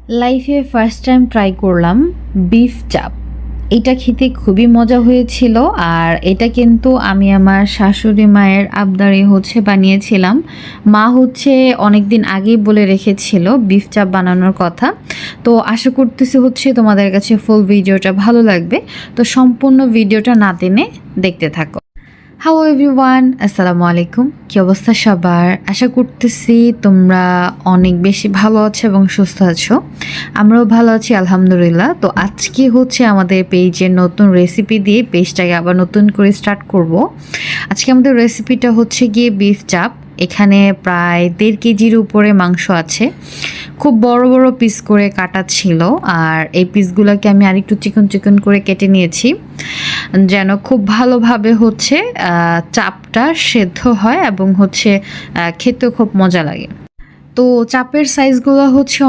লাইফে first time try করলাম beef চাপ। এটা খেতে খুবই মজা হয়েছিল। আর এটা কিন্তু আমি আমার শাশুড়ি মায়ের আবদারে বানিয়েছিলাম। মা অনেক দিন আগেই বলে রেখেছিল বিফ চাপ বানানোর কথা। তো আশা করতেছি তোমাদের কাছে ফুল ভিডিওটা ভালো লাগবে। তো সম্পূর্ণ ভিডিওটা না টেনে দেখতে থাকো। হ্যালো এভরিওয়ান, আসসালামু আলাইকুম। কী অবস্থা সবার? আশা করতেছি তোমরা অনেক বেশি ভালো আছো এবং সুস্থ আছো। আমরাও ভালো আছি আলহামদুলিল্লাহ। তো আজকে আমাদের পেজের নতুন রেসিপি দিয়ে পেজটাকে আবার নতুন করে স্টার্ট করব। আজকে আমাদের রেসিপিটা গিয়ে বিফ চাপ। এখানে প্রায় 1.5 কেজির উপরে মাংস আছে। খুব বড় বড় পিস করে কাটা ছিল। আর এই পিসগুলোকে আমি আরেকটু চিকন চিকন করে কেটে নিয়েছি, যেন খুব ভালোভাবে চাপটা সেদ্ধ হয় এবং খেতেও খুব মজা লাগে। তো চাপের সাইজগুলো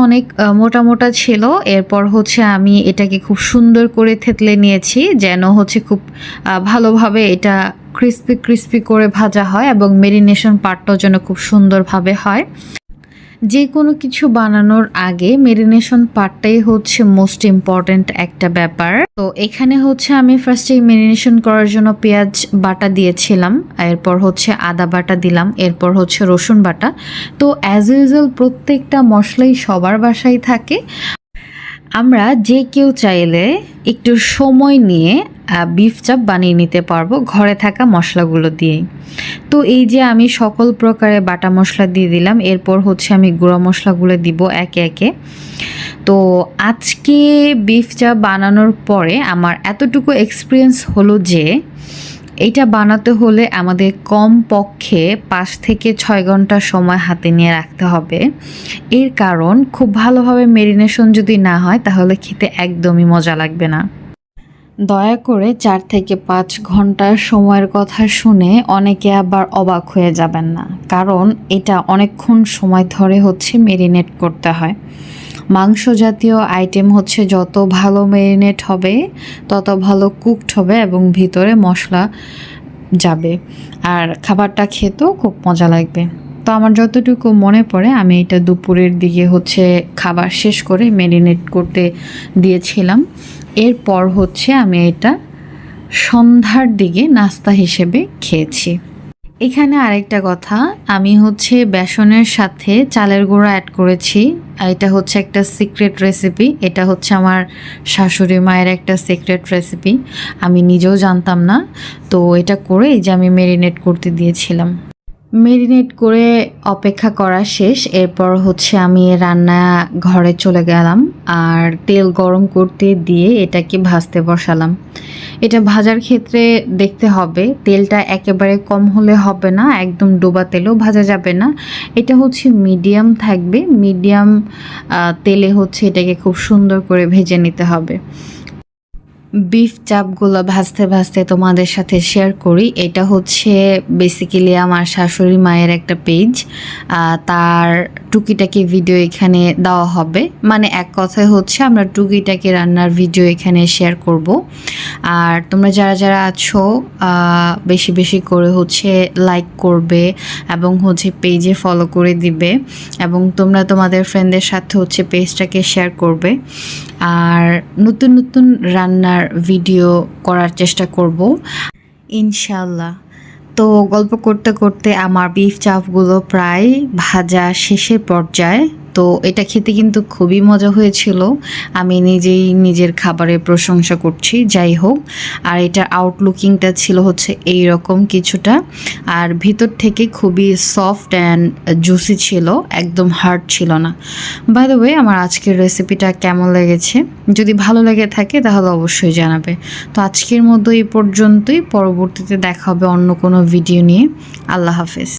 অনেক মোটা মোটা ছিল। এরপর আমি এটাকে খুব সুন্দর করে থেতলে নিয়েছি, যেন খুব ভালোভাবে এটা ক্রিস্পি ক্রিস্পি করে ভাজা হয় এবং মেরিনেশন পার্টটাও যেন খুব সুন্দরভাবে হয়। যে কোনো কিছু বানানোর আগে মেরিনেশন পার্টটাই মোস্ট ইম্পর্ট্যান্ট একটা ব্যাপার। তো এখানে আমি ফার্স্টে মেরিনেশন করার জন্য পেঁয়াজ বাটা দিয়েছিলাম, এরপর আদা বাটা দিলাম, এরপর রসুন বাটা। তো অ্যাজ ইউজুয়াল প্রত্যেকটা মশলাই সবার বাসায় থাকে। আমরা যে কেউ চাইলে একটু সময় নিয়ে বিফ চাপ বানিয়ে নিতে পারবো ঘরে থাকা মশলাগুলো দিয়েই। তো এই যে আমি সকল প্রকারের বাটা মশলা দিয়ে দিলাম, এরপর আমি গুঁড়া মশলাগুলো দিব একে একে। তো আজকে বিফ চাপ বানানোর পরে আমার এতটুকু এক্সপিরিয়েন্স হলো যে এইটা বানাতে হলে আমাদের কম পক্ষে 5 থেকে 6 ঘন্টা সময় হাতে নিয়ে রাখতে হবে। এর কারণ খুব ভালোভাবে মেরিনেশন যদি না হয় তাহলে খেতে একদমই মজা লাগবে না। দয়া করে 4 থেকে 5 ঘন্টার সময়ের কথা শুনে অনেকে আবার অবাক হয়ে যাবেন না, কারণ এটা অনেকক্ষণ সময় ধরে মেরিনেট করতে হয়। মাংস জাতীয় আইটেম যত ভালো মেরিনেট হবে তত ভালো কুকড হবে এবং ভিতরে মশলা যাবে, আর খাবারটা খেতেও খুব মজা লাগবে। তো আমার যতটুকু মনে পড়ে আমি এটা দুপুরের দিকে খাবার শেষ করে মেরিনেট করতে দিয়েছিলাম। এরপর আমি এটা সন্ধ্যার দিকে নাস্তা হিসেবে খেয়েছি। এখানে আরেকটা কথা, আমি বেসনের সাথে চালের গুঁড়া অ্যাড করেছি। এটা একটা সিক্রেট রেসিপি। এটা আমার শাশুড়ি মায়ের একটা সিক্রেট রেসিপি, আমি নিজেও জানতাম না। তো এটা করে এই যে আমি মেরিনেট করতে দিয়েছিলাম। মেরিনেট করে অপেক্ষা করা শেষ। এরপর আমি রান্না ঘরে চলে গেলাম আর তেল গরম করতে দিয়ে এটাকে ভাজতে বসালাম। এটা ভাজার ক্ষেত্রে দেখতে হবে তেলটা একেবারে কম হলে হবে না, একদম ডোবা তেলেও ভাজা যাবে না। এটা মিডিয়াম থাকবে, মিডিয়াম তেলে এটাকে খুব সুন্দর করে ভেজে নিতে হবে। বিফ চাপগুলো ভাজতে ভাজতে তোমাদের সাথে শেয়ার করি। এটা বেসিক্যালি আমার শাশুড়ি মায়ের একটা পেজ, তার টুকিটাকি ভিডিও এখানে দেওয়া হবে। মানে এক কথায় আমরা টুকিটাকি রান্নার ভিডিও এখানে শেয়ার করব। আর তোমরা যারা যারা আছো বেশি বেশি করে লাইক করবে এবং পেজে ফলো করে দিবে এবং তোমরা তোমাদের ফ্রেন্ডদের সাথে পেজটাকে শেয়ার করবে। আর নতুন নতুন রান্নার ভিডিও করার চেষ্টা করব ইনশাল্লাহ। তো গল্প করতে করতে আমার বিফ চাপগুলো প্রায় ভাজা শেষের পর্যায়ে। তো এটা খেতে কিন্তু খুবই মজা হয়েছিল। আমি নিজেই নিজের খাবারের প্রশংসা করছি। যাই হোক, আর এটার আউটলুকিংটা ছিল এইরকম কিছুটা, আর ভিতর থেকে খুবই সফট অ্যান্ড জুসি ছিল, একদম হার্ড ছিল না। বাই দ্য ওয়ে, আমার আজকের রেসিপিটা কেমন লেগেছে যদি ভালো লেগে থাকে তাহলে অবশ্যই জানাবে। তো আজকের মতো এই পর্যন্তই, পরবর্তীতে দেখা হবে অন্য কোনো ভিডিও নিয়ে। আল্লাহ হাফেজ।